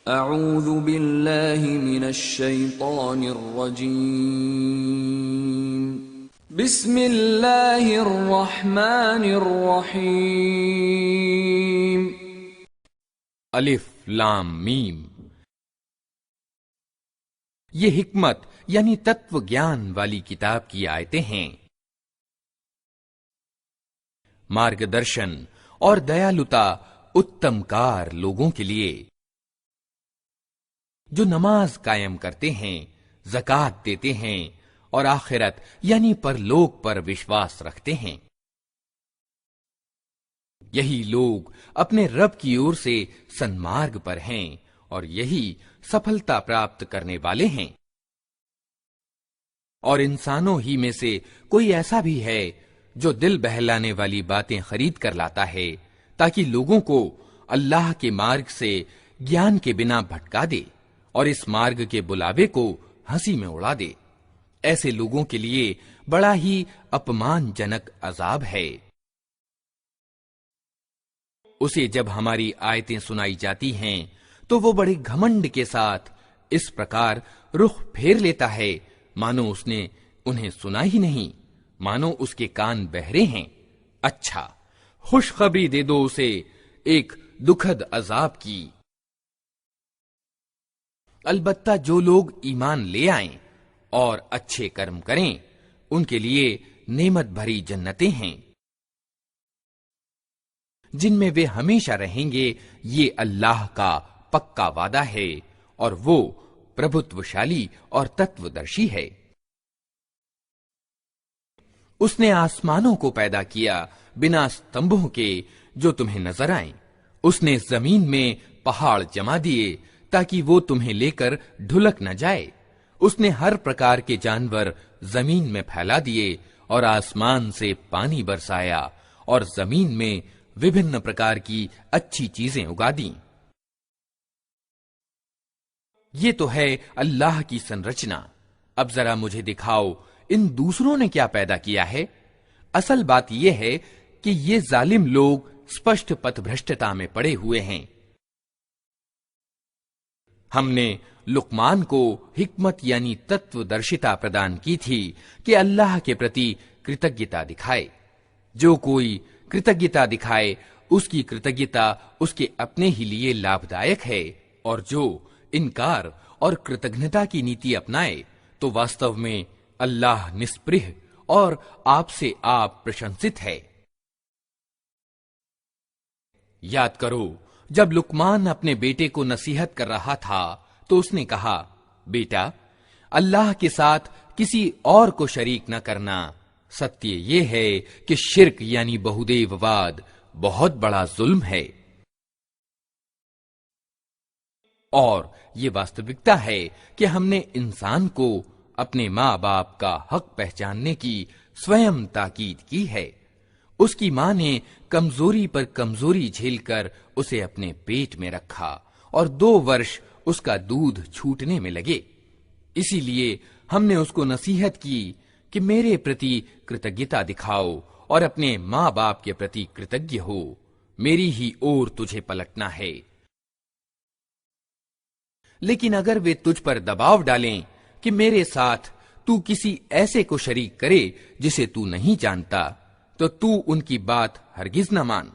अऊज़ु बिल्लाहि मिनश शैतानिर रजीम। बिस्मिल्लाहिर रहमानिर रहीम। अलिफ लाम मीम। ये हिकमत यानी तत्व ज्ञान वाली किताब की आयतें हैं। मार्गदर्शन और दयालुता उत्तमकार लोगों के लिए जो नमाज कायम करते हैं, ज़कात देते हैं और आखिरत यानी परलोक पर विश्वास रखते हैं। यही लोग अपने रब की ओर से सन्मार्ग पर हैं और यही सफलता प्राप्त करने वाले हैं। और इंसानों ही में से कोई ऐसा भी है जो दिल बहलाने वाली बातें खरीद कर लाता है ताकि लोगों को अल्लाह के मार्ग से ज्ञान के बिना भटका दे और इस मार्ग के बुलावे को हंसी में उड़ा दे। ऐसे लोगों के लिए बड़ा ही अपमानजनक अजाब है। उसे जब हमारी आयतें सुनाई जाती हैं तो वो बड़े घमंड के साथ इस प्रकार रुख फेर लेता है मानो उसने उन्हें सुना ही नहीं, मानो उसके कान बहरे हैं। अच्छा, खुशखबरी दे दो उसे एक दुखद अजाब की। अलबत्ता जो लोग ईमान ले आएं और अच्छे कर्म करें उनके लिए नेमत भरी जन्नतें हैं जिनमें वे हमेशा रहेंगे। ये अल्लाह का पक्का वादा है और वो प्रभुत्वशाली और तत्वदर्शी है। उसने आसमानों को पैदा किया बिना स्तंभों के जो तुम्हें नजर आएं। उसने जमीन में पहाड़ जमा दिए ताकि वो तुम्हें लेकर ढुलक न जाए। उसने हर प्रकार के जानवर जमीन में फैला दिए और आसमान से पानी बरसाया और जमीन में विभिन्न प्रकार की अच्छी चीजें उगा दी। ये तो है अल्लाह की संरचना। अब जरा मुझे दिखाओ इन दूसरों ने क्या पैदा किया है। असल बात यह है कि ये जालिम लोग स्पष्ट पथभ्रष्टता में पड़े हुए हैं। हमने लुकमान को हिकमत यानी तत्वदर्शिता प्रदान की थी कि अल्लाह के प्रति कृतज्ञता दिखाए। जो कोई कृतज्ञता दिखाए उसकी कृतज्ञता उसके अपने ही लिए लाभदायक है और जो इनकार और कृतज्ञता की नीति अपनाए तो वास्तव में अल्लाह निस्पृह और आपसे आप प्रशंसित है। याद करो जब लुकमान अपने बेटे को नसीहत कर रहा था तो उसने कहा, बेटा, अल्लाह के साथ किसी और को शरीक न करना। सत्य ये है कि शिर्क यानी बहुदेववाद बहुत बड़ा जुल्म है। और ये वास्तविकता है कि हमने इंसान को अपने माँ बाप का हक पहचानने की स्वयं ताकीद की है। उसकी माँ ने कमजोरी पर कमजोरी झेलकर उसे अपने पेट में रखा और 2 वर्ष उसका दूध छूटने में लगे। इसीलिए हमने उसको नसीहत की कि मेरे प्रति कृतज्ञता दिखाओ और अपने माँ बाप के प्रति कृतज्ञ हो। मेरी ही ओर तुझे पलटना है। लेकिन अगर वे तुझ पर दबाव डालें कि मेरे साथ तू किसी ऐसे को शरीक करे जिसे तू नहीं जानता, तो तू उनकी बात हरगिज न मान।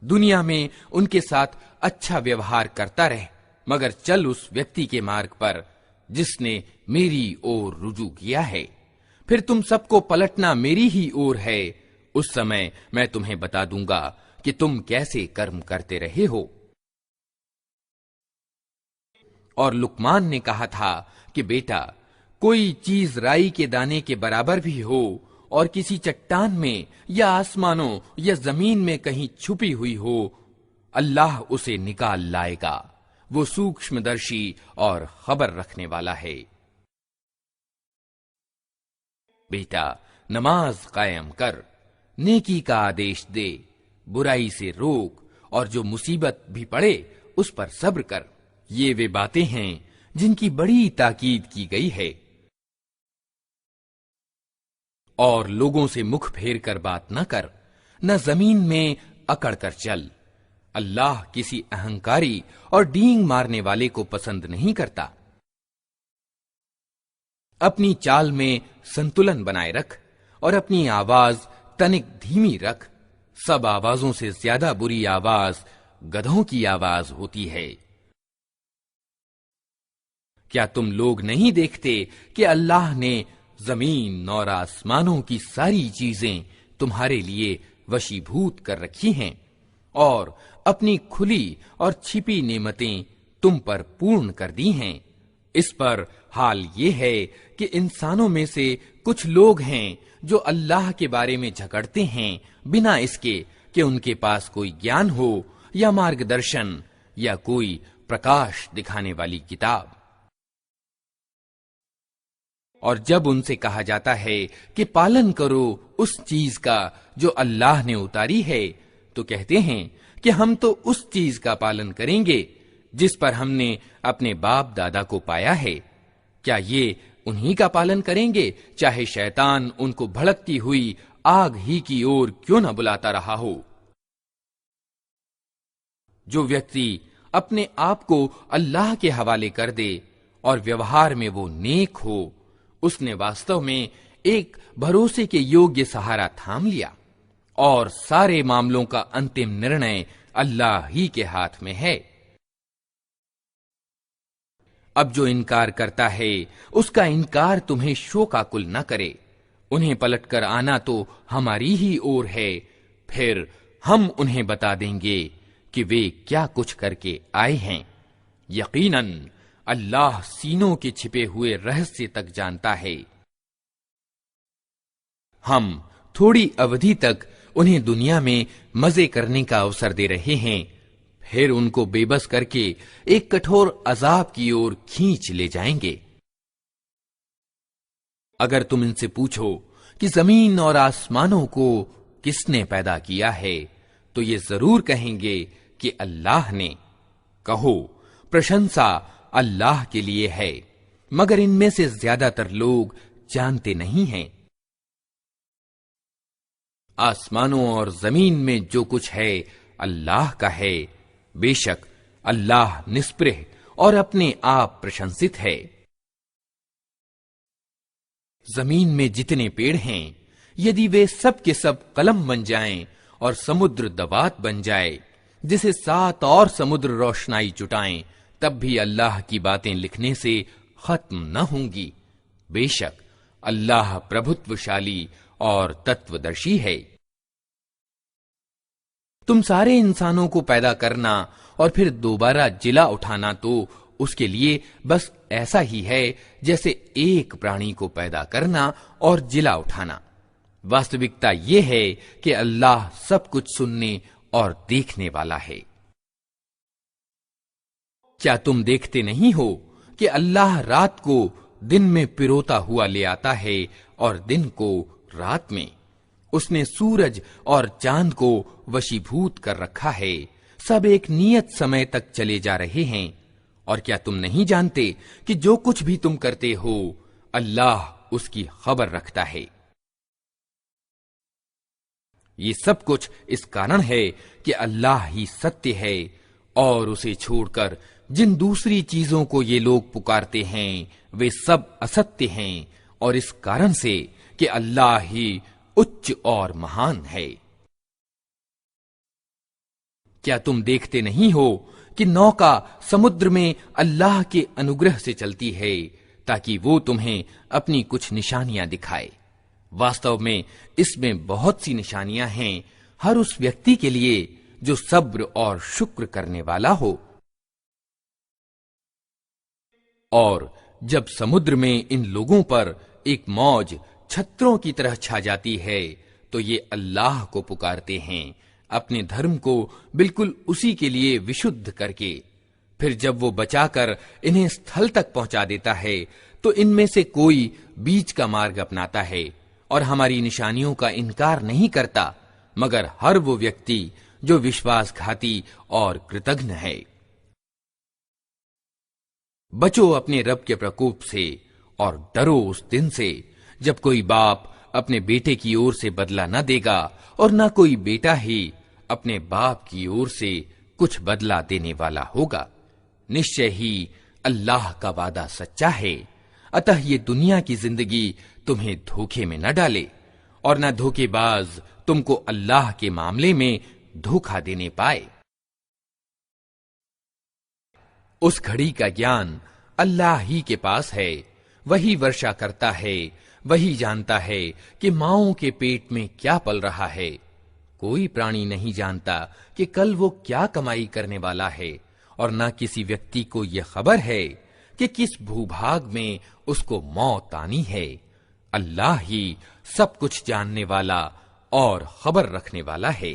दुनिया में उनके साथ अच्छा व्यवहार करता रह, मगर चल उस व्यक्ति के मार्ग पर जिसने मेरी ओर रुजू किया है। फिर तुम सबको पलटना मेरी ही ओर है। उस समय मैं तुम्हें बता दूंगा कि तुम कैसे कर्म करते रहे हो। और लुकमान ने कहा था कि बेटा, कोई चीज राई के दाने के बराबर भी हो और किसी चट्टान में या आसमानों या जमीन में कहीं छुपी हुई हो, अल्लाह उसे निकाल लाएगा। वो सूक्ष्मदर्शी और खबर रखने वाला है। बेटा, नमाज कायम कर, नेकी का आदेश दे, बुराई से रोक और जो मुसीबत भी पड़े उस पर सब्र कर। ये वे बातें हैं जिनकी बड़ी ताकीद की गई है। और लोगों से मुख फेर कर बात न कर, न जमीन में अकड़ कर चल। अल्लाह किसी अहंकारी और डींग मारने वाले को पसंद नहीं करता। अपनी चाल में संतुलन बनाए रख और अपनी आवाज तनिक धीमी रख। सब आवाजों से ज्यादा बुरी आवाज गधों की आवाज होती है। क्या तुम लोग नहीं देखते कि अल्लाह ने जमीन और आसमानों की सारी चीजें तुम्हारे लिए वशीभूत कर रखी हैं और अपनी खुली और छिपी नेमतें तुम पर पूर्ण कर दी हैं। इस पर हाल ये है कि इंसानों में से कुछ लोग हैं जो अल्लाह के बारे में झगड़ते हैं बिना इसके कि उनके पास कोई ज्ञान हो या मार्गदर्शन या कोई प्रकाश दिखाने वाली किताब। और जब उनसे कहा जाता है कि पालन करो उस चीज का जो अल्लाह ने उतारी है, तो कहते हैं कि हम तो उस चीज का पालन करेंगे जिस पर हमने अपने बाप दादा को पाया है। क्या ये उन्हीं का पालन करेंगे, चाहे शैतान उनको भड़कती हुई आग ही की ओर क्यों न बुलाता रहा हो। जो व्यक्ति अपने आप को अल्लाह के हवाले कर दे और व्यवहार में वो नेक हो, उसने वास्तव में एक भरोसे के योग्य सहारा थाम लिया और सारे मामलों का अंतिम निर्णय अल्लाह ही के हाथ में है। अब जो इनकार करता है उसका इनकार तुम्हें शोकाकुल न करे। उन्हें पलटकर आना तो हमारी ही ओर है, फिर हम उन्हें बता देंगे कि वे क्या कुछ करके आए हैं। यकीनन अल्लाह सीनों के छिपे हुए रहस्य तक जानता है। हम थोड़ी अवधि तक उन्हें दुनिया में मजे करने का अवसर दे रहे हैं, फिर उनको बेबस करके एक कठोर अजाब की ओर खींच ले जाएंगे। अगर तुम इनसे पूछो कि जमीन और आसमानों को किसने पैदा किया है, तो ये जरूर कहेंगे कि अल्लाह ने। कहो, प्रशंसा अल्लाह के लिए है, मगर इनमें से ज्यादातर लोग जानते नहीं हैं। आसमानों और जमीन में जो कुछ है अल्लाह का है। बेशक अल्लाह निस्पृह और अपने आप प्रशंसित है। जमीन में जितने पेड़ हैं, यदि वे सब के सब कलम बन जाएं और समुद्र दवात बन जाए जिसे 7 और समुद्र रोशनाई जुटाएं, तब भी अल्लाह की बातें लिखने से खत्म न होंगी। बेशक अल्लाह प्रभुत्वशाली और तत्वदर्शी है। तुम सारे इंसानों को पैदा करना और फिर दोबारा जिला उठाना तो उसके लिए बस ऐसा ही है जैसे एक प्राणी को पैदा करना और जिला उठाना। वास्तविकता यह है कि अल्लाह सब कुछ सुनने और देखने वाला है। क्या तुम देखते नहीं हो कि अल्लाह रात को दिन में पिरोता हुआ ले आता है और दिन को रात में। उसने सूरज और चांद को वशीभूत कर रखा है। सब एक नियत समय तक चले जा रहे हैं। और क्या तुम नहीं जानते कि जो कुछ भी तुम करते हो अल्लाह उसकी खबर रखता है। ये सब कुछ इस कारण है कि अल्लाह ही सत्य है और उसे छोड़कर जिन दूसरी चीजों को ये लोग पुकारते हैं वे सब असत्य हैं, और इस कारण से कि अल्लाह ही उच्च और महान है। क्या तुम देखते नहीं हो कि नौका समुद्र में अल्लाह के अनुग्रह से चलती है ताकि वो तुम्हें अपनी कुछ निशानियां दिखाए। वास्तव में इसमें बहुत सी निशानियां हैं हर उस व्यक्ति के लिए जो सब्र और शुक्र करने वाला हो। और जब समुद्र में इन लोगों पर एक मौज छत्रों की तरह छा जाती है तो ये अल्लाह को पुकारते हैं अपने धर्म को बिल्कुल उसी के लिए विशुद्ध करके। फिर जब वो बचाकर इन्हें स्थल तक पहुंचा देता है तो इनमें से कोई बीच का मार्ग अपनाता है और हमारी निशानियों का इनकार नहीं करता, मगर हर वो व्यक्ति जो विश्वासघाती और कृतघ्न है। बचो अपने रब के प्रकोप से और डरो उस दिन से जब कोई बाप अपने बेटे की ओर से बदला न देगा और न कोई बेटा ही अपने बाप की ओर से कुछ बदला देने वाला होगा। निश्चय ही अल्लाह का वादा सच्चा है। अतः ये दुनिया की जिंदगी तुम्हें धोखे में न डाले और न धोखेबाज तुमको अल्लाह के मामले में धोखा देने पाए। उस घड़ी का ज्ञान अल्लाह ही के पास है। वही वर्षा करता है, वही जानता है कि माओं के पेट में क्या पल रहा है। कोई प्राणी नहीं जानता कि कल वो क्या कमाई करने वाला है, और न किसी व्यक्ति को यह खबर है कि किस भूभाग में उसको मौत आनी है। अल्लाह ही सब कुछ जानने वाला और खबर रखने वाला है।